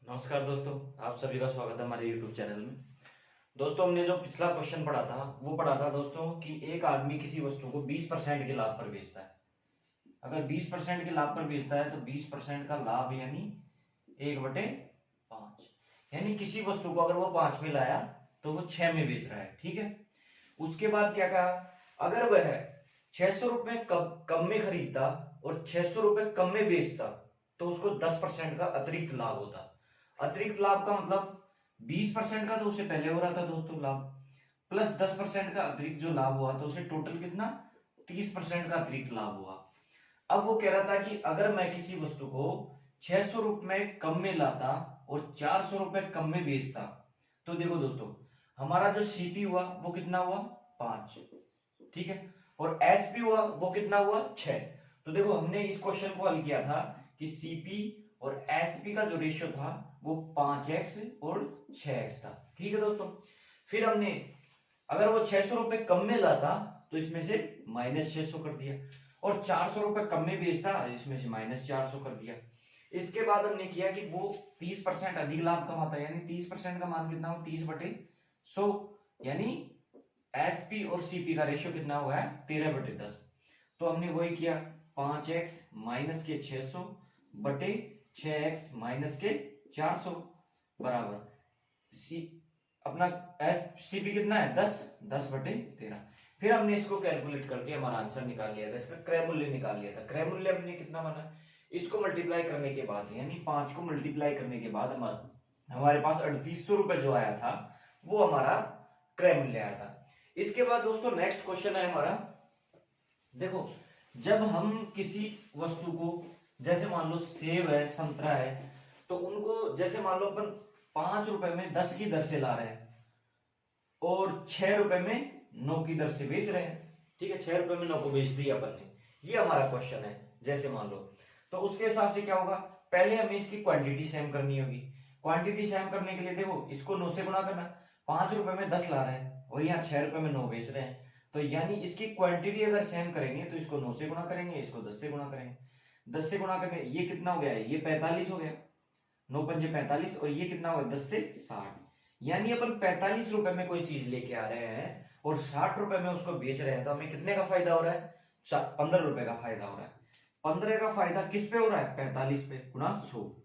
नमस्कार दोस्तों, आप सभी का स्वागत है हमारे YouTube चैनल में। दोस्तों, हमने जो पिछला क्वेश्चन पढ़ा था वो पढ़ा था दोस्तों कि एक आदमी किसी वस्तु को 20% के लाभ पर बेचता है। अगर 20% के लाभ पर बेचता है तो 20% का लाभ यानी 1/5, यानी किसी वस्तु को अगर वो 5 में लाया तो वो 6 में बेच रहा है। ठीक है। उसके बाद क्या कहा, अगर वह 600 रुपए कम में खरीदता और 600 रुपए कम में बेचता तो उसको 10% का अतिरिक्त लाभ होता। अतिरिक्त लाभ का मतलब 20% का तो उसे पहले हो रहा था दोस्तों लाभ, प्लस 10% का अतिरिक्त जो लाभ हुआ तो उसे टोटल कितना 30% का अतिरिक्त लाभ हुआ। अब वो कह रहा था कि अगर मैं किसी वस्तु को 600 रुपए कम में लाता और 400 रुपए कम में बेचता तो देखो दोस्तों, हमारा जो सीपी हुआ वो कितना हुआ 5। ठीक है। और एसपी हुआ वो कितना हुआ 6। तो देखो, हमने इस क्वेश्चन को हल किया था कि सीपी और एसपी का जो रेशियो था वो 5x और 6x था। ठीक है दोस्तों। फिर हमने अगर वो 600 रुपए कम में लाता तो इसमें से -600 कर दिया, और 400 रुपए कम में बेचता इसमें से -400 कर दिया। इसके बाद हमने किया कि वो 30% अधिक लाभ कमाता है, यानी 30% का मान कितना हो 30/100, यानी एसपी और सीपी का रेशियो कितना हुआ है 13/10। तो हमने वही किया 5x माइनस के 600 बटे 6x माइनस के 400 बराबर सी अपना एस सीपी कितना है 10/13। फिर हमने इसको कैलकुलेट करके हमारा आंसर निकाल लिया था, इसका क्रय मूल्य निकाल लिया था। क्रय मूल्य हमने कितना माना, इसको मल्टीप्लाई करने के बाद यानी 5 को मल्टीप्लाई करने के बाद हमारे पास 3800 रुपए जो आया था वो हमारा क्रय मूल्य आया था। इसके बाद दोस्तों नेक्स्ट क्वेश्चन है हमारा, देखो जब हम किसी वस्तु को, जैसे मान लो सेब है, संतरा है, तो उनको जैसे मान लो अपन 5 रुपए में 10 की दर से ला रहे हैं और 6 रुपए में 9 की दर से बेच रहे हैं। ठीक है, 6 रुपए में 9 को बेच दिया अपन ने, ये हमारा क्वेश्चन है। जैसे मान लो, तो उसके हिसाब से क्या होगा, पहले हमें इसकी क्वांटिटी सेम करनी होगी। क्वांटिटी सेम करने के लिए देखो, इसको 9 से गुणा करना। 5 रुपए में 10 ला रहे हैं और यहाँ 6 रुपए में 9 बेच रहे हैं, तो यानी इसकी क्वांटिटी अगर सेम करेंगे तो इसको 9 से गुणा करेंगे, इसको 10 से गुणा करेंगे। 10 से गुणा करने ये कितना हो गया है, ये 45 हो गया, 9 पंजे 45, और ये कितना होगा 10 से 60। यानी अपन 45 रुपए में कोई चीज लेके आ रहे हैं और 60 रुपए में उसको बेच रहे हैं, तो हमें कितने का फायदा हो रहा है 15 रुपए का फायदा हो रहा है। 15 का फायदा किस पे हो रहा है 45 पे गुणा 100,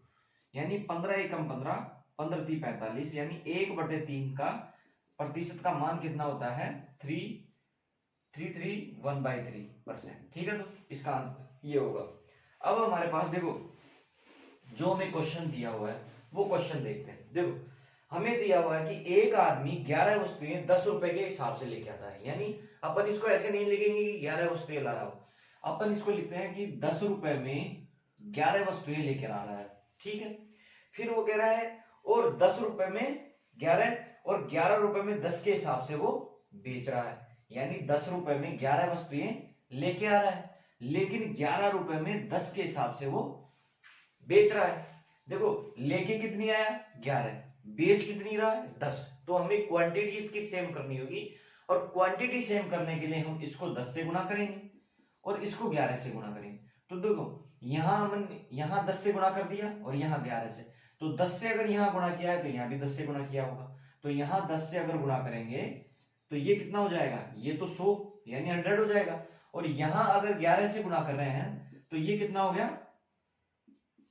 यानी 15 एकम 15, 15 × 45, यानी 1/3 का प्रतिशत का मान कितना होता है 331/3%। ठीक है, तो इसका आंसर ये होगा। अब हमारे पास देखो जो हमें क्वेश्चन दिया हुआ है वो क्वेश्चन देखते हैं। देखो हमें दिया हुआ है कि एक आदमी 11 वस्तुएं 10 रुपए के हिसाब से लेके आता है, यानी अपन इसको ऐसे नहीं लिखेंगे कि 11 वस्तुएं ला रहा हो, अपन इसको लिखते हैं कि 10 रुपए में 11 वस्तुएं लेकर आ रहा है। ठीक है। फिर वो कह रहा है और 10 रुपए में 11 और 11 रुपए में 10 के हिसाब से वो बेच रहा है, यानी 10 रुपए में 11 वस्तुएं लेके आ रहा है लेकिन 11 रुपए में 10 के हिसाब से वो बेच रहा है। देखो लेके कितनी आया 11, बेच कितनी रहा है 10, तो हमें क्वांटिटी इसकी सेम करनी होगी, और क्वांटिटी सेम करने के लिए हम इसको 10 से गुणा करेंगे और इसको 11 से गुणा करेंगे। तो देखो यहां हमने यहाँ 10 से गुणा कर दिया और यहाँ 11 से, तो 10 से अगर यहाँ गुणा किया है तो यहाँ भी 10 से गुणा किया होगा, तो यहाँ 10 से अगर गुणा करेंगे तो ये कितना हो जाएगा, ये तो 100 यानी 100 हो जाएगा, और यहां अगर 11 से गुणा कर रहे हैं तो ये कितना हो गया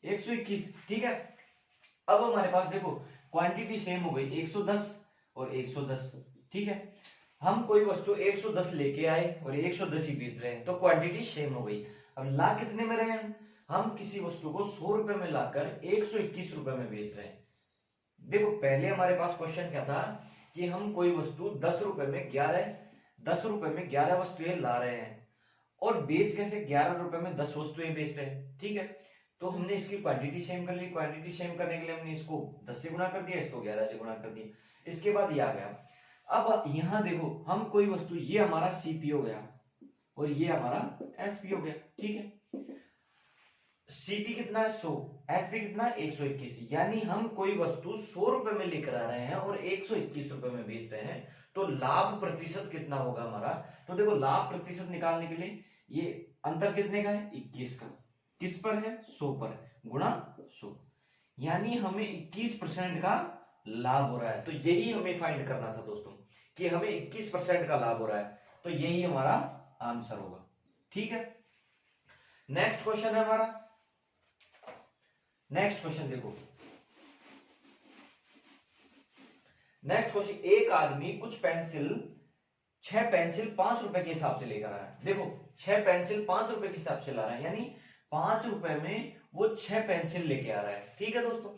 121। ठीक है। अब हमारे पास देखो क्वांटिटी सेम हो गई 110 और 110। ठीक है, हम कोई वस्तु 110 लेके आए और 110 ही बेच रहे हैं, तो क्वांटिटी सेम हो गई। अब ला कितने में रहे हैं, हम किसी वस्तु को 100 रुपए में लाकर 121 रुपए में बेच रहे हैं। देखो पहले हमारे पास क्वेश्चन क्या था कि हम कोई वस्तु 10 रुपए में 11 वस्तुएं ला रहे हैं और बेच कैसे 11 रुपए में 10 वस्तुएं बेच रहे हैं। ठीक है, तो हमने इसकी क्वांटिटी सेम कर ली। क्वांटिटी सेम करने के लिए हमने इसको 10 से गुणा कर दिया, इसको 11 से गुणा कर दिया। इसके बाद ये आ गया। अब यहां देखो हम कोई वस्तु, ये हमारा सीपी हो गया और ये हमारा एसपी हो गया। ठीक है, सीपी कितना है 100, एसपी कितना है 121, यानी हम कोई वस्तु 100 रुपए में लेकर आ रहे हैं और 121 रुपए में बेच रहे हैं, तो लाभ प्रतिशत कितना होगा हमारा। तो देखो लाभ प्रतिशत निकालने के लिए ये अंतर कितने का है 21 का, किस पर है 100 पर, गुणा 100, यानी हमें 21% का लाभ हो रहा है। तो यही हमें फाइंड करना था दोस्तों, कि हमें 21% का लाभ हो रहा है। तो यही हमारा आंसर होगा। ठीक है, नेक्स्ट क्वेश्चन है हमारा। नेक्स्ट क्वेश्चन देखो, नेक्स्ट क्वेश्चन, एक आदमी कुछ पेंसिल 6 पेंसिल 5 रुपए के हिसाब से लेकर आया है। देखो 6 पेंसिल 5 रुपए के हिसाब से ला रहा है, यानी 5 रुपए में वो 6 पेंसिल लेके आ रहा है। ठीक है दोस्तों,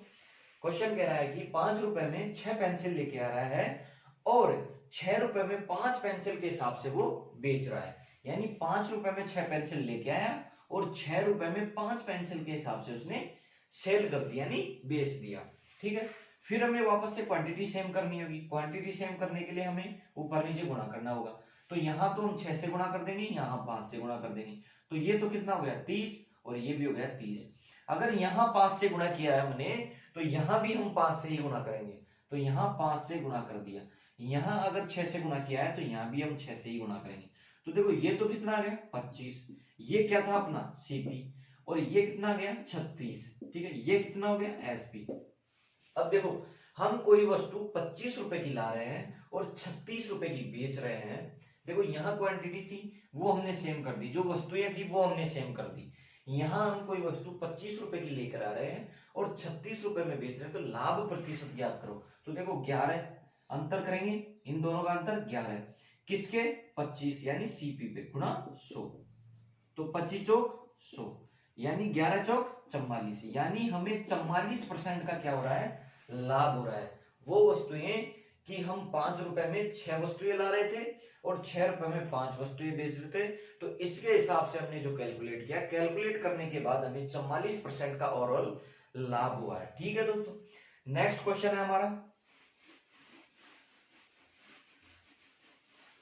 क्वेश्चन कह रहा है कि 5 रुपए में 6 पेंसिल लेके आ रहा है और 6 रुपए में 5 पेंसिल के हिसाब से वो बेच रहा है। यानी 5 रुपए में 6 पेंसिल लेके आया और 6 रुपए में 5 पेंसिल के हिसाब से उसने सेल कर दिया, यानी बेच दिया। ठीक है, फिर हमें वापस से क्वांटिटी सेम करनी होगी। क्वांटिटी सेम करने के लिए हमें ऊपर नीचे गुणा करना होगा। तो यहां तो हम 6 से गुणा कर देंगे, यहां 5 से गुणा कर देंगे। तो ये तो कितना हो गया 30 और ये भी हो गया 30। अगर यहां 5 से गुणा किया है हमने तो यहां भी हम 5 से ही गुणा करेंगे। तो यहां 5 से गुणा कर दिया, यहां अगर 6 से गुणा किया है तो यहां भी हम 6 से ही गुणा करेंगे। तो देखो ये तो कितना आ गया 25, ये क्या था अपना सीपी, और ये कितना आ गया 36। ठीक है, ये कितना हो गया एसपी। अब देखो हम कोई वस्तु 25 रुपए की ला रहे हैं और 36 रुपए की बेच रहे हैं। देखो यहाँ क्वांटिटी थी वो हमने सेम कर दी, जो वस्तुएं थी वो हमने सेम कर दी। यहाँ हम कोई वस्तु 25 रुपए की लेकर आ रहे हैं और 36 रुपए में बेच रहे हैं। तो लाभ प्रतिशत ज्ञात करो। तो देखो 11 अंतर करेंगे, इन दोनों का अंतर 11 किसके 25 यानी सीपी पे गुणा 100। तो 25 चौक 100 यानी 11 चौक 44, यानी हमें 44% का क्या हो रहा है लाभ हो रहा है। वो वस्तुएं कि हम 5 रुपए में 6 वस्तुएं ला रहे थे और 6 रुपए में 5 वस्तुएं बेच रहे थे। तो इसके हिसाब से हमने जो कैलकुलेट किया, कैलकुलेट करने के बाद हमें 44% का ओवरऑल लाभ हुआ है। ठीक है दोस्तों, नेक्स्ट क्वेश्चन है हमारा।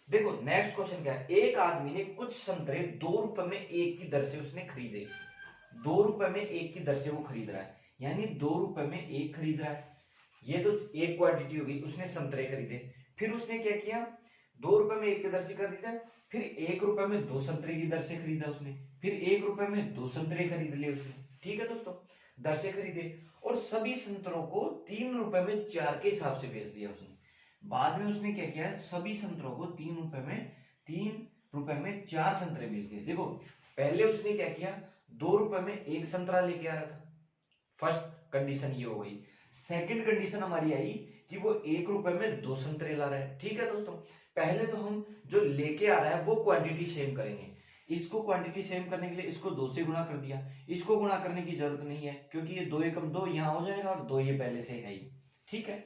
देखो नेक्स्ट क्वेश्चन क्या है, एक आदमी ने कुछ संतरे 2 रुपए में एक की दर से उसने खरीदे। 2 रुपए में एक की दर से वो खरीद रहा है, यानी 2 रुपए में एक खरीद रहा है। ये तो एक क्वांटिटी हो गई, उसने संतरे खरीदे। फिर उसने क्या किया, 2 रुपए में एक की दर से खरीदा, फिर 1 रुपए में 2 संतरे की दर से खरीदा उसने, फिर 1 रुपए में 2 संतरे खरीद लिए उसने। ठीक है दोस्तों, दर से खरीदे और सभी संतरों को 3 रुपए में 4 के हिसाब से बेच दिया उसने। बाद में उसने क्या किया, सभी संतरों को 3 रुपए में 4 संतरे बेच दिए। देखो पहले उसने क्या किया, 2 रुपए में एक संतरा लेके आ रहा था, फर्स्ट कंडीशन ये हो गई। सेकंड कंडीशन हमारी आई कि वो 1 रुपए में 2 संतरे ला रहा है। ठीक है दोस्तों, पहले तो हम जो लेके आ रहा है वो क्वांटिटी सेम करेंगे। इसको क्वांटिटी सेम करने के लिए इसको 2 से गुणा कर दिया, इसको गुणा करने की जरूरत नहीं है क्योंकि ये 2 एकम 2 यहाँ हो जाएगा और 2 ये पहले से है ही। ठीक है,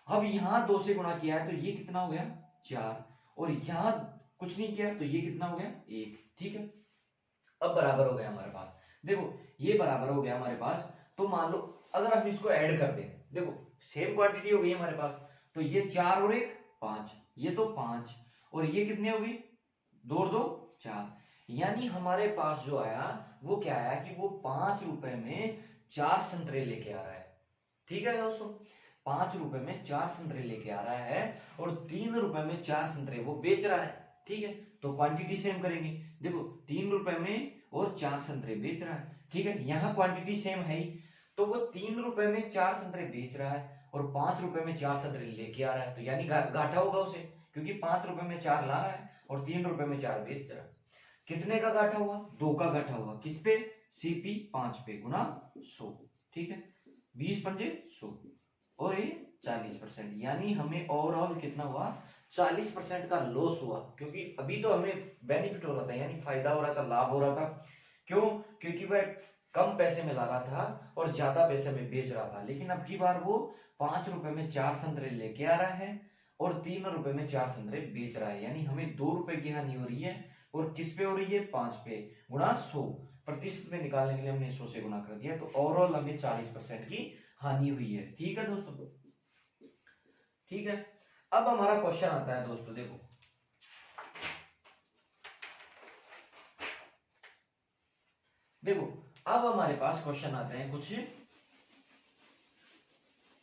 अब यहाँ 2 से गुणा किया है तो ये कितना हो गया 4, और यहाँ कुछ नहीं किया तो ये कितना हो गया 1। ठीक है, अब बराबर हो गया हमारे पास। देखो ये बराबर हो गया हमारे पास। तो मान लो अगर हम इसको ऐड कर दें, देखो सेम क्वांटिटी हो गई हमारे पास, तो ये 4 और 1 5, ये तो 5 और ये कितने हो गई 2 और 2 4, यानी हमारे पास जो आया वो क्या आया कि वो 5 रुपए में 4 संतरे लेके आ रहा है। ठीक है दोस्तों, 5 रुपए में 4 संतरे लेके आ रहा है और 3 रुपए में 4 संतरे वो बेच रहा है। ठीक है, तो क्वांटिटी सेम करेंगे। देखो 3 रुपए में और 4 संतरे बेच रहा है। ठीक है, यहाँ क्वांटिटी सेम है ही, तो वो 3 रुपए में 4 संतरे बेच रहा है और 5 रुपए में 4 संतरे लेके आ रहा है। तो यानी घाटा होगा उसे, क्योंकि 5 रुपए में 4 ला रहा है और 3 रुपए में 4 बेच रहा है। कितने का घाटा हुआ 2 का घाटा हुआ, किस पे सीपी 5 पे गुना 100। ठीक है, 20 पंजे 100 और ये 40%, यानी हमें ओवरऑल कितना हुआ 40% का लॉस हुआ। क्योंकि अभी तो हमें बेनिफिट हो रहा था, यानी फायदा हो रहा था, लाभ हो रहा था। क्यों, क्योंकि वह कम पैसे में ला रहा था और ज्यादा पैसे में बेच रहा था। लेकिन अब की बार वो 5 रुपए में 4 संतरे लेके आ रहा है और 3 रुपए में 4 संतरे बेच रहा है, यानी हमें 2 रुपए की हानि हो रही है। और किस पे हो रही है 5 पे गुणा 100, प्रतिशत में निकालने के लिए हमने 100 से गुणा कर दिया। तो ओवरऑल हमें 40% की हानि हुई है। ठीक है दोस्तों, ठीक है। अब हमारा क्वेश्चन आता है दोस्तों, देखो देखो अब हमारे पास क्वेश्चन आते हैं कुछ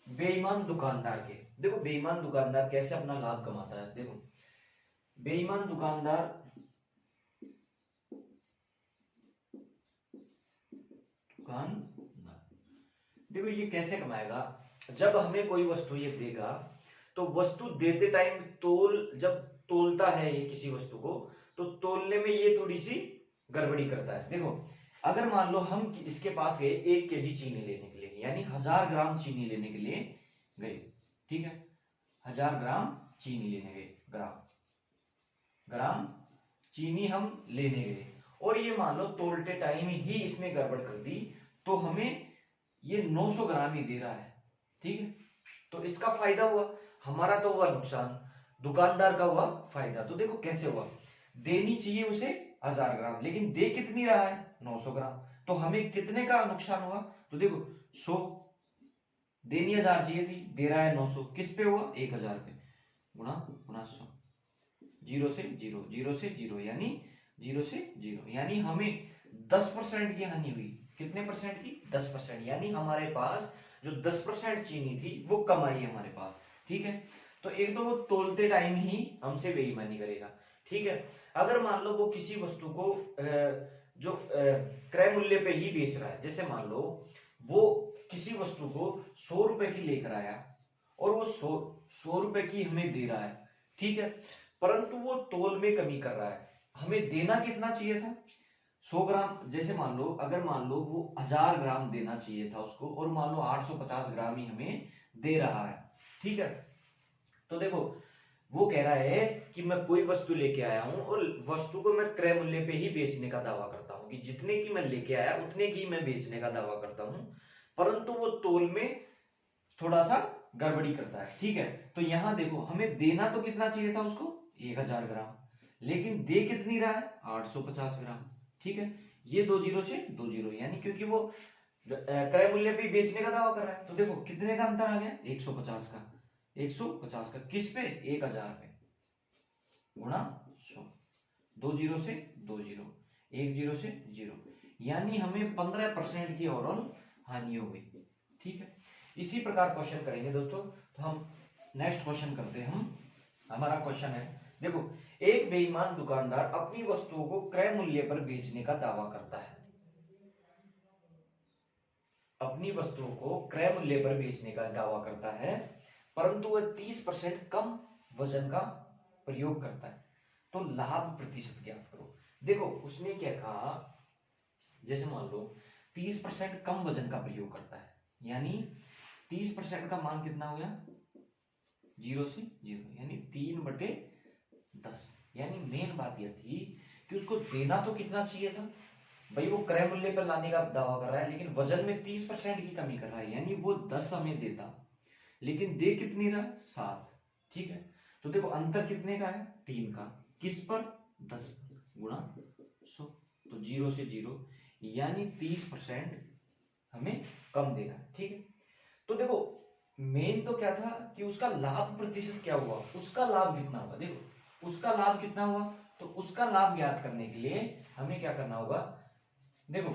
बेईमान दुकानदार के। देखो बेईमान दुकानदार कैसे अपना लाभ कमाता है। देखो बेईमान दुकानदार देखो ये कैसे कमाएगा, जब हमें कोई वस्तु ये देगा तो वस्तु देते टाइम जब तोलता है ये किसी वस्तु को, तो तोलने में ये थोड़ी सी गड़बड़ी करता है। देखो अगर मान लो हम इसके पास गए 1 kg चीनी लेने के लिए, यानी 1000 ग्राम चीनी लेने के लिए गए, ठीक है, 1000 ग्राम चीनी लेने गए, ग्राम चीनी हम लेने गए, और ये मान लो तोलते टाइम ही इसमें गड़बड़ कर दी, तो हमें ये 900 ग्राम ही दे रहा है, ठीक है। तो इसका फायदा हुआ, हमारा तो हुआ नुकसान, दुकानदार का हुआ फायदा। तो देखो कैसे हुआ, देनी चाहिए उसे 1000 ग्राम, लेकिन दे कितनी रहा है 900 ग्राम, तो हमें कितने का नुकसान हुआ, तो देखो 100, देनी 1000 चाहिए थी, दे रहा है 900, किस पे हुआ 1000 पे, गुणा 100, 0 से 0, 0 से 0 यानी 0 से 0, यानी हमें 10% की हानि हुई। कितने परसेंट की, 10%, यानी हमारे पास जो 10% चीनी थी वो कम आई हमारे पास, ठीक है। तो एक तो वो तोलते टाइम ही हमसे बेईमानी करेगा, ठीक है। अगर मान लो वो किसी वस्तु को जो क्रय मूल्य पे ही बेच रहा है, जैसे मान लो वो किसी वस्तु को 100 रुपए की लेकर आया और वो 100 रुपए की हमें दे रहा है, ठीक है, परंतु वो तोल में कमी कर रहा है, हमें देना कितना चाहिए था 100 ग्राम, जैसे मान लो अगर मान लो वो 1000 ग्राम देना चाहिए था उसको, और मान लो 850 ग्राम ही हमें दे रहा है, ठीक है। तो देखो वो कह रहा है कि मैं कोई वस्तु लेके आया हूं और वस्तु को मैं क्रय मूल्य पे ही बेचने का दावा करता हूं, कि जितने की मैं लेके आया उतने की मैं बेचने का दावा करता हूं, परंतु वो तोल में थोड़ा सा गड़बड़ी करता है, ठीक है। तो यहां देखो हमें देना तो कितना चाहिए था उसको 1000 ग्राम, लेकिन दे कितनी रहा है 850 ग्राम, ठीक है। ये 2 जीरो से 2 जीरो, यानी क्योंकि वो क्रय मूल्य पे बेचने का दावा कर रहा है, तो देखो कितने का अंतर आ गया 150 का, 150 का किस पे 1000 पे, गुणा 100, 2 जीरो से 2 जीरो, 1 जीरो से 0, यानी हमें 15% की ओवरऑल हानि हो गई, ठीक है। इसी प्रकार क्वेश्चन करेंगे दोस्तों। तो हम नेक्स्ट क्वेश्चन करते हैं, हमारा क्वेश्चन है, देखो एक बेईमान दुकानदार अपनी वस्तुओं को क्रय मूल्य पर बेचने का दावा करता है, अपनी वस्तुओं को क्रय मूल्य पर बेचने का दावा करता है, परंतु वह 30% कम वजन का प्रयोग करता है, तो लाभ प्रतिशत ज्ञात करो। देखो उसने क्या कहा, जैसे मान लो 30% कम वजन का प्रयोग करता है, यानी 30% का मान कितना हो गया 0 से 0, यानी 3/10, यानी मेन बात यह थी कि उसको देना तो कितना चाहिए था भाई, वो क्रय मूल्य पर लाने का दावा कर रहा है, लेकिन वजन में 30% की कमी कर रहा है, यानी वो 10 हमें देता, लेकिन दे कितनी रहा 7, ठीक है। तो देखो अंतर कितने का है 3 का, किस पर 10 पर, गुणा 100, तो 0 से 0, यानी 30% हमें कम देना है, ठीक है। तो देखो मेन तो क्या था कि उसका लाभ प्रतिशत क्या हुआ, उसका लाभ कितना हुआ, देखो उसका लाभ कितना हुआ, तो उसका लाभ ज्ञात करने के लिए हमें क्या करना होगा, देखो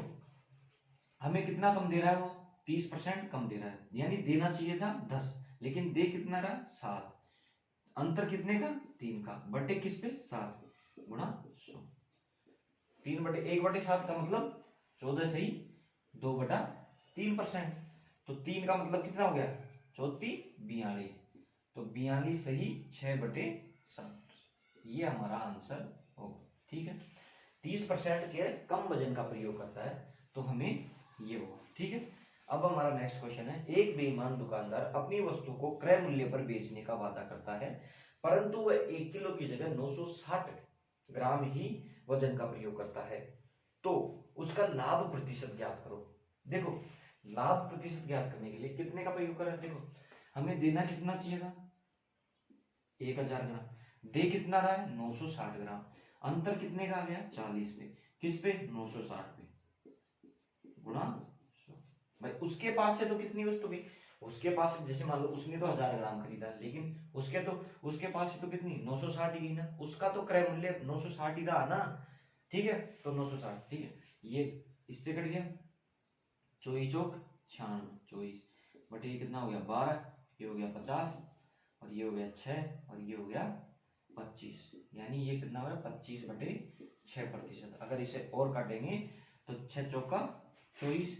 हमें कितना कम दे रहा है वो 30% कम दे रहा है, यानी देना चाहिए था 10, लेकिन दे कितना रहा 7, अंतर कितने का 3 का, बटे किस पे 7, गुणा 100, 1/7 का मतलब 14 सही 2/3%, तो 3 का मतलब कितना हो गया 42, तो 42 सही 6/7, ये हमारा आंसर होगा, ठीक है। 30% के कम वजन का प्रयोग करता है, तो हमें ये होगा, ठीक है। अब हमारा नेक्स्ट क्वेश्चन है, एक बेईमान दुकानदार अपनी वस्तु को क्रय मूल्य पर बेचने का वादा करता है, परंतु वह 1 किलो की जगह 960 ग्राम ही वजन का प्रयोग करता है, तो उसका लाभ प्रतिशत ज्ञात करो। देखो लाभ प्रतिशत ज्ञात करने के लिए कितने का प्रयोग कर रहे हैं, देखो हमें देना कितना चाहिए था 1000 ग्राम, दे कितना रहा है 960 ग्राम, अंतर कितने का आ गया 40 पे, किस पे 960 पे, गुणा 100, भाई उसके पास से तो कितनी वस्तु गई, उसके पास जैसे मान लो उसने तो 1000 ग्राम खरीदा, लेकिन उसके पास से तो कितनी 960 ही गई ना, उसका तो क्रय मूल्य 960 ही रहा ना, ठीक है। तो 960, ठीक है, ये इससे कट गया 24 चौक 96, 24 बटे ये कितना हो गया 12, ये हो गया 50, और ये हो गया 6, और ये हो गया 25, यानी ये कितना हो गया 25/6%। अगर इसे और काटेंगे तो 6 चौका 24,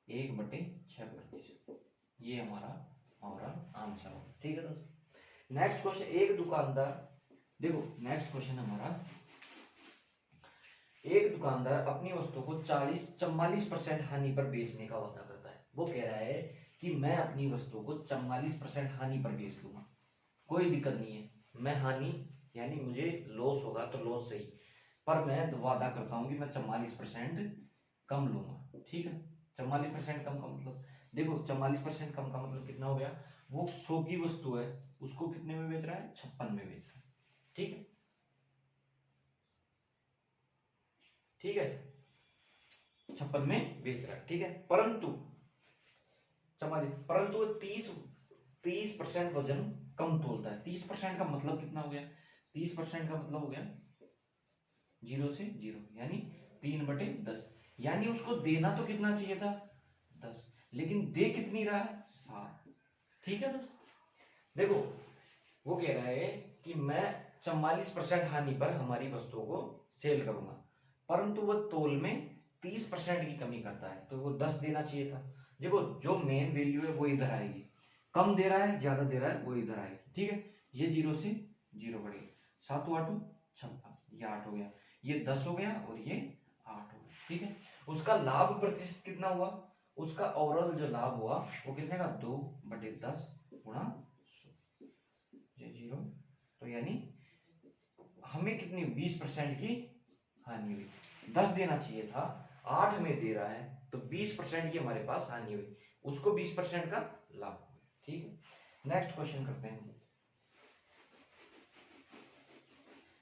1/6%। ये हमारा आंसर है। ठीक है दोस्तों, नेक्स्ट क्वेश्चन, एक दुकानदार, देखो नेक्स्ट क्वेश्चन हमारा, एक दुकानदार अपनी वस्तु को 44% हानि पर बेचने का वादा करता है। वो कह रहा है कि मैं अपनी वस्तु को 44% हानि पर बेच दूंगा, कोई दिक्कत नहीं है, मैं हानि यानी मुझे लॉस होगा तो लॉस सही, पर मैं वादा करता हूं कि मैं 44% कम लूंगा। ठीक है, 44% कम का मतलब, देखो 44% कम का मतलब कितना हो गया, वो 100 की वस्तु है, उसको कितने में बेच रहा है, 56 में बेच रहा है। ठीक है, ठीक है, 56 में बेच रहा है। ठीक है, परंतु 30% वजन कम तोलता है। 30% का मतलब कितना हो गया, 30% का मतलब हो गया 0 से 0, यानी 3/10, यानी उसको देना तो कितना चाहिए था, 10, लेकिन दे कितनी रहा है, 7। ठीक है दोस्तों, देखो वो कह रहा है कि मैं 44% हानि पर हमारी वस्तुओं को सेल करूंगा, परंतु वो तोल में 30% की कमी करता है, तो वो 10 देना चाहिए था। देखो जो मेन वैल्यू है वो इधर आएगी, कम दे रहा है ज्यादा दे रहा है वो इधर आएगी। ठीक है, ये 0 से 0 बढ़ेगा, 7 8 56, ये 8 हो गया, ये 10 हो गया और ये 8 हो गया। ठीक है, उसका लाभ प्रतिशत कितना हुआ, उसका ओवरऑल जो लाभ हुआ वो कितने का, 2/10 गुणा 0, तो यानी हमें कितनी 20% की हानि हुई। 10 देना चाहिए था, 8 में दे रहा है, तो 20% की हमारे पास हानि हुई, उसको 20% का लाभ हुआ। ठीक है, नेक्स्ट क्वेश्चन करते हैं।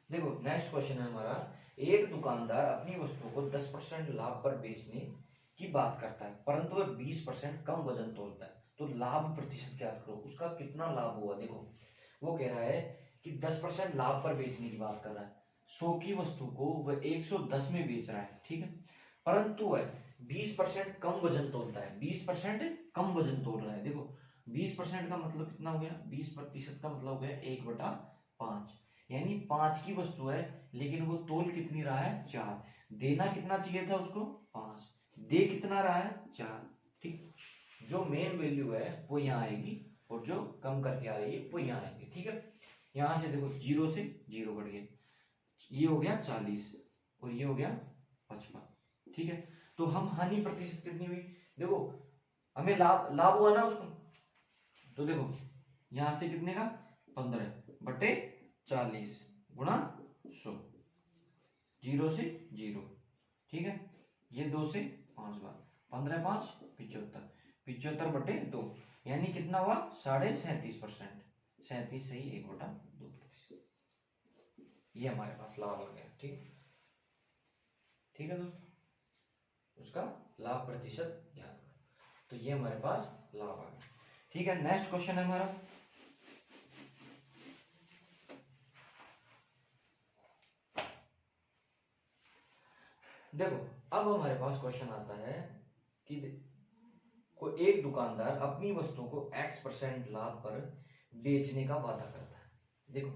देखो नेक्स्ट क्वेश्चन है हमारा, एक दुकानदार अपनी वस्तु को 10% लाभ पर बेचने की बात करता है, परंतु वह 20% कम वजन तोलता है, तो लाभ प्रतिशत ज्ञात करो, उसका कितना लाभ हुआ। देखो वो कह रहा है कि 10% लाभ पर बेचने की बात कर रहा है, 100 की वस्तु को वह 110 में बेच रहा है। ठीक है, परंतु वह 20% कम वजन तोलता है, 20% कम वजन तोल रहा है। देखो 20% का मतलब कितना हो गया, 20% का मतलब हो गया 1/5, यानी 5 की वस्तु है, लेकिन वो तोल कितनी रहा है, 4, देना कितना चाहिए था उसको, 5, दे कितना रहा है, 4। ठीक, जो मेन वैल्यू है वो यहाँ आएगी और जो कम करके आ रही है वो यहाँ आएगी। ठीक है, यहां से देखो 0 से 0 बढ़ गया, ये हो गया 40 और ये हो गया 55। ठीक है, तो हम हानि प्रतिशत कितनी हुई, देखो हमें लाभ लाभ हुआ ना उसको, तो देखो यहां से कितने का, 15/40 गुणा 100, 0 से 0। ठीक है, ये 2 से 5 बार, 15 5 75, 75/2, यानी कितना हुआ, 37.5%, 37 सही 1/2%, ये हमारे पास लाभ आ गया। ठीक, ठीक है दोस्तों, उसका लाभ प्रतिशत ज्ञात करो, तो ये हमारे पास लाभ आ गया। ठीक है, नेक्स्ट क्वेश्चन है हमारा, देखो अब हमारे पास क्वेश्चन आता है कि कोई एक दुकानदार अपनी वस्तु को X% लाभ पर बेचने का वादा करता है। देखो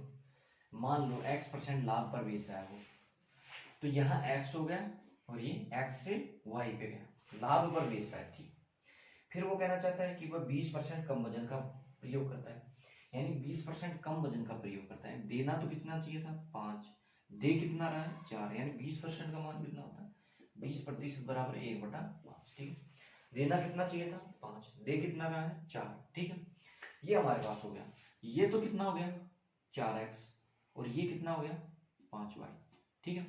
मान लो X% लाभ पर बेच रहा है वो, तो यहाँ X हो गया और ये X से Y पे गया, लाभ पर बेच रहा है। ठीक, फिर वो कहना चाहता है कि वह 20% कम वजन का प्रयोग करता है, यानी 20% कम वजन का प्रयोग करता है, देना तो कितना चाहिए था, 5, दे कितना रहा है, 4, यानी 20% का मान कितना होता है, 20% बराबर 1/5। ठीक है, देना कितना चाहिए था, 5, दे कितना रहा है, 4। ठीक है, ये हमारे पास हो गया, ये तो कितना हो गया 4x और ये कितना हो गया 5y। ठीक है,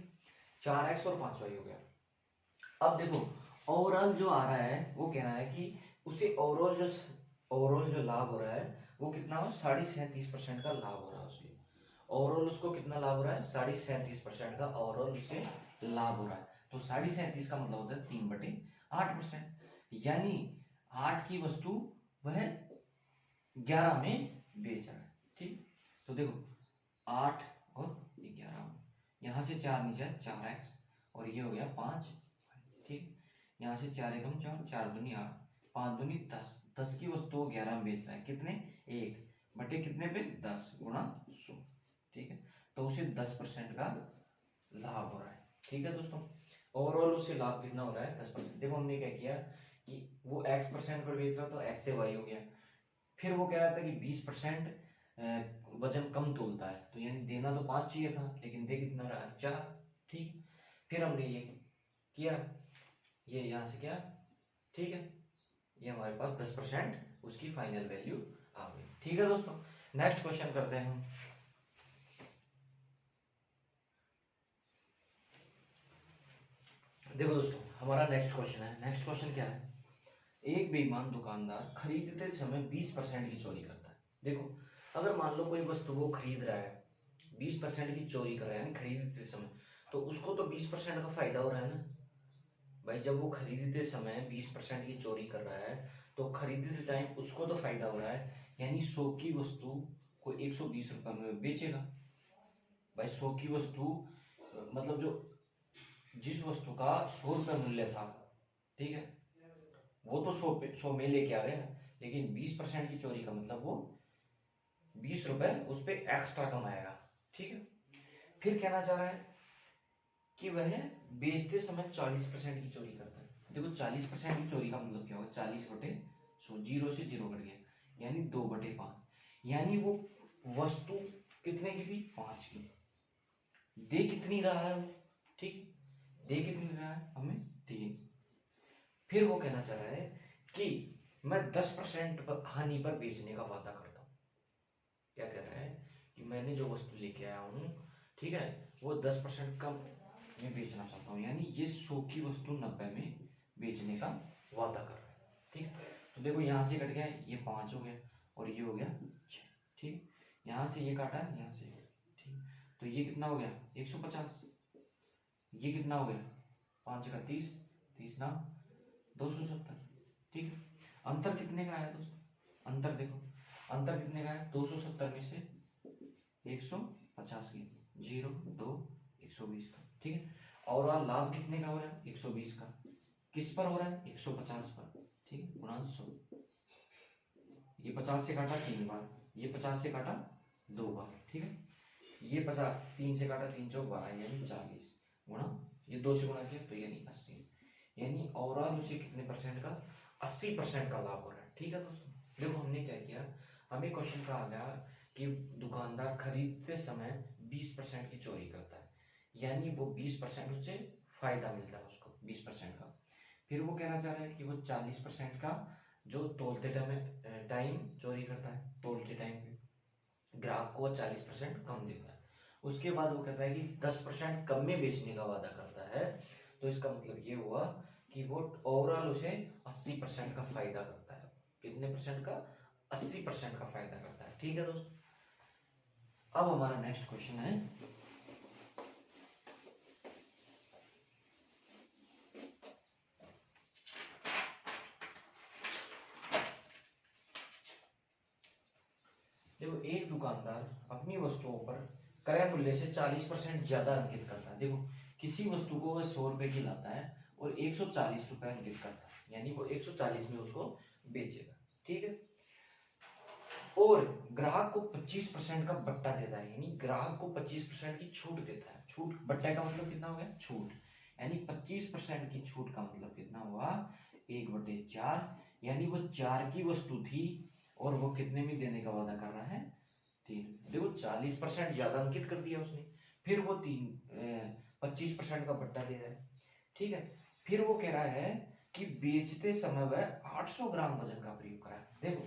4x और 5y हो गया। अब देखो ओवरऑल जो आ रहा है वो कह रहा है कि उसे ओवरऑल जो लाभ हो रहा है वो कितना हो, 37.5% का लाभ हो रहा है उसे, ओवरऑल उसको कितना लाभ हो रहा है, 37.5% का ओवरऑल उसे लाभ हो रहा है, तो 37.5 का मतलब होता है 3/8%, यानी 8 की वस्तु वह 11 में बेच रहा है। ठीक, तो देखो 8 और 11, यहां से 4 नीचे 4x और ये हो गया 5। ठीक, यहाँ से 4 एकम 4, 4 दूनी 8, 5 दूनी 10, 10 की वस्तु 11 में बेच रहा है, कितने 1 बटे कितने पे 10 गुणा 100। ठीक है, तो उसे 10% का लाभ हो रहा है। ठीक है दोस्तों, ओवरऑल उससे लाभ कितना हो रहा है, 10%। देखो हमने क्या किया कि वो x% पर बेच रहा तो x से y हो गया। फिर वो कह रहा था कि 20% वजन कम तोलता है, तो यानी देना तो 5 चाहिए था, लेकिन दे कितना रहा, 4। ठीक, फिर हमने ये किया, ये यहाँ से क्या, ठीक है, ये हमारे पास 10% उसकी फाइनल वैल्यू आ गई। ठीक है दोस्तों, नेक्स्ट क्वेश्चन करते हैं हम। देखो दोस्तों, हमारा नेक्स्ट क्वेश्चन है। नेक्स्ट क्वेश्चन क्या है, एक बेईमान दुकानदार खरीदते समय 20% की चोरी करता है। देखो, अगर मान लो कोई वस्तु वो खरीद रहा है, 20% की चोरी कर रहा है, यानी खरीदते समय, तो उसको तो 20% का फायदा हो रहा है ना भाई। जब वो खरीदते समय 20% की चोरी कर रहा है, तो खरीदते टाइम उसको तो फायदा हो रहा है, यानी 100 की वस्तु को 120 रुपए में बेचेगा भाई। 100 की वस्तु मतलब जो जिस वस्तु का 100 रुपये मूल्य था, ठीक है, वो तो 100 में लेके आ गया, लेकिन 20% की चोरी का मतलब वो 20 रुपए उस पर एक्स्ट्रा कमाएगा। ठीक है, फिर कहना चाह रहा है कि वह बेचते समय 40% की चोरी करता है। देखो, 40% की चोरी का मतलब क्या होगा, 40/100, 0 से 0 कट गया, यानी 2/5, यानी वो वस्तु कितने की थी, 5 की। दे कितनी रहा है वो, ठीक, दे कितनी रहा है हमें, 3। फिर वो कहना चाह रहा है कि मैं 10% हानि पर बेचने का वादा करता हूँ। क्या कह रहा है कि मैंने जो वस्तु लेके आया हूँ, ठीक है, वो 10% कम में बेचना चाहता हूँ, यानी ये 100 की वस्तु 90 में बेचने का वादा कर रहा है। ठीक, तो देखो यहाँ से कट गया, ये 5 हो गया और ये हो गया 6। ठीक, यहाँ से ये काटा, यहाँ से, ठीक, तो ये कितना हो गया, 150। ये कितना हो गया, 5 का 30, 30 ना 270। ठीक, अंतर कितने का आया दोस्तों, अंतर देखो, अंतर कितने का है, 270 में से 150 की, 0 2 120 का। ठीक है, और वह लाभ कितने का हो रहा है, 120 का। किस पर हो रहा है, 150 पर। ठीक है, गुणा 100। ये 50 से काटा 3 बार, ये 50 से काटा 2 बार। ठीक है, ये 50 3 से काटा 3 चौक 12, यानी 40 गुणा, ये 2 से गुणा किया तो यानी 80, यानी ओवरऑल उसे कितने परसेंट का, 80% का लाभ हो रहा है। ठीक है दोस्तों, देखो हमने क्या किया, हमें क्वेश्चन कहा गया कि दुकानदार खरीदते समय 20% की चोरी करता है, यानी वो 20% उससे फायदा मिलता है उसको, 20% का। फिर वो कहना चाह रहा है कि वो 40% का जो तोलते टाइम चोरी करता है, तोलते टाइम पे ग्राहक को 40% कम देता है। उसके बाद वो कहता है कि 10% कम में बेचने का वादा करता है, तो इसका मतलब ये हुआ कि वो ओवरऑल उसे 80% का फायदा करता है। कितने परसेंट का, 80% का फायदा करता है। ठीक है दोस्तों, अब हमारा नेक्स्ट क्वेश्चन है, देखो, एक दुकानदार अपनी वस्तुओं पर क्रय मूल्य से 40% ज्यादा अंकित करता है। देखो, किसी वस्तु को वह 100 रुपए की लाता है और 140 रुपए अंकित करता है, यानी वो 140 में उसको बेचेगा। ठीक है, और ग्राहक को 25% का बट्टा देता है, यानी ग्राहक को 25% की छूट देता है। छूट, बट्टे का मतलब कितना हो गया, छूट, यानी 25% की छूट का मतलब कितना हुआ, 1/4, यानी वो 4 की वस्तु थी और वो कितने में देने का वादा कर रहा है, 3। देखो, 40% ज्यादा अंकित कर दिया उसने, फिर वो 25% का बट्टा दे रहा है। ठीक है, फिर वो कह रहा है कि बेचते समय वह 800 ग्राम वजन का प्रयोग करा है। देखो,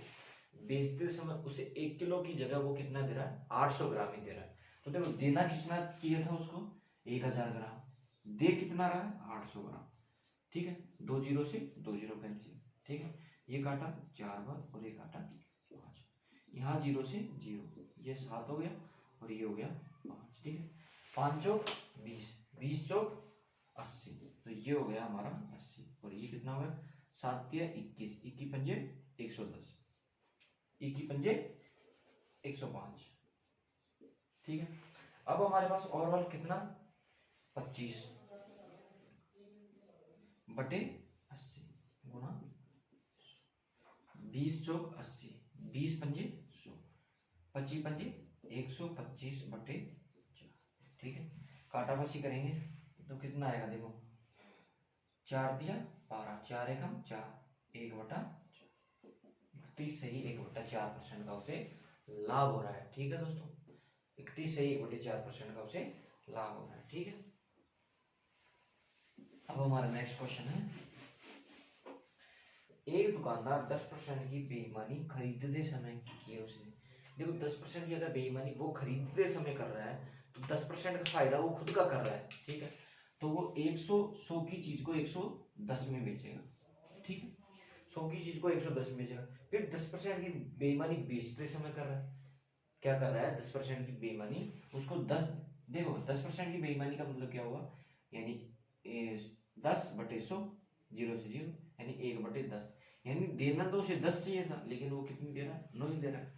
बेचते समय उसे 1 किलो की जगह वो कितना दे रहा है, 800 ग्राम ही दे रहा है। तो देखो, देना कितना चाहिए था उसको, 1000 ग्राम, दे कितना रहा है, 800 ग्राम। ठीक है, 2 जीरो से 2 जीरो कैंसिल। ठीक है, ये काटा 4 बार और ये काटा 5, यहाँ 0 से 0, ये 7 हो गया और ये हो गया 5। ठीक है, 5 चौक 20, 20 चौक 80, तो ये हो गया हमारा 80, और ये कितना हो गया, 7 या 21, 21 पंजे 110, 21 पंजे 105। ठीक है, अब हमारे पास ओवरऑल कितना, 25/80 गुणा 20 चौक 80, 20 पंजे 100, 25 पंजे 125/4। ठीक है, काटाबाशी करेंगे तो कितना आएगा, देखो, 4 दिया 12, 4 एकम 4, 31 से ही 1/4% का उसे लाभ हो रहा है। ठीक है दोस्तों, 31 से ही 1/4% का उसे लाभ हो रहा है। ठीक है, अब हमारा नेक्स्ट क्वेश्चन है, एक दुकानदार 10% की बेईमानी खरीदते समय की है उसने। देखो 10% की अगर बेईमानी वो खरीदते समय कर रहा है तो 10% का फायदा वो खुद का कर रहा है। ठीक है, तो वो 100 की चीज को 110 में बेचेगा। ठीक है, 100 की चीज को 110 में बेचेगा। फिर 10% की बेईमानी बेचते समय कर रहा है, क्या कर रहा है, 10% की बेईमानी उसको 10, देखो 10% की बेईमानी का मतलब क्या हुआ, यानी 10/100, 0 से 0, यानी 1/10, यानी देना तो उसे 10 चाहिए था, लेकिन वो कितनी दे रहा है, 9 ही दे रहा है।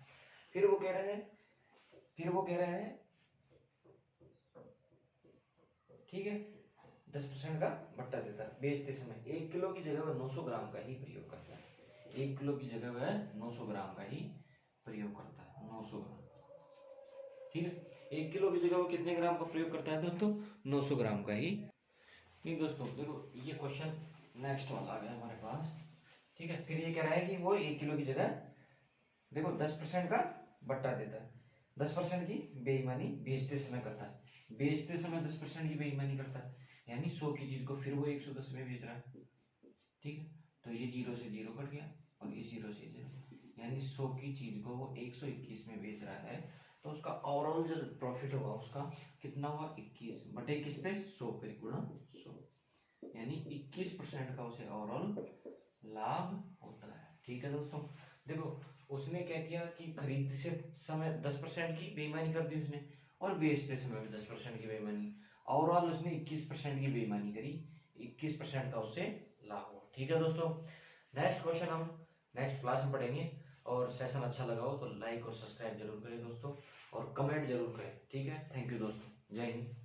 फिर वो कह रहा है ठीक है, 10% का बट्टा देता है बेचते समय। 1 किलो की जगह वह 900 ग्राम का ही प्रयोग करता है। 1 किलो की जगह वह 900 ग्राम का ही प्रयोग करता है, 900 ग्राम। ठीक है, 1 किलो की जगह वो कितने ग्राम का प्रयोग करता है दोस्तों, 900 ग्राम का ही। नहीं दोस्तों देखो ये क्वेश्चन नेक्स्ट वाला आ गया हमारे पास। ठीक है, फिर ये कह रहा है कि वो 1 किलो की जगह देखो 10% का बट्टा देता है, 10% की बेईमानी बेचते समय करता है, बेचते समय 10% की बेईमानी करता है, यानी 100 की चीज को फिर वो 110 में बेच रहा है। ठीक है, तो ये 0 से 0 कट गया और ये 0 से 0, यानी 100 की चीज को वो 121 में बेच रहा है। तो उसका ओवरऑल जो प्रॉफिट होगा उसका कितना हुआ, 21/21 पे 100 पे गुणा 100, यानी 21% का उसे ओवरऑल लाभ होता है। ठीक है दोस्तों, देखो उसने क्या किया कि खरीदते से समय 10% की बेईमानी कर दी उसने, और बेचते समय भी 10% की बेईमानी, ओवरऑल उसने 21% की बेईमानी करी, 21% का उससे लाभ हुआ। ठीक है दोस्तों, नेक्स्ट क्वेश्चन हम नेक्स्ट क्लास में पढ़ेंगे, और सेशन अच्छा लगा हो तो लाइक और सब्सक्राइब जरूर करें दोस्तों, और कमेंट जरूर करें। ठीक है, थैंक यू दोस्तों, जय हिंद।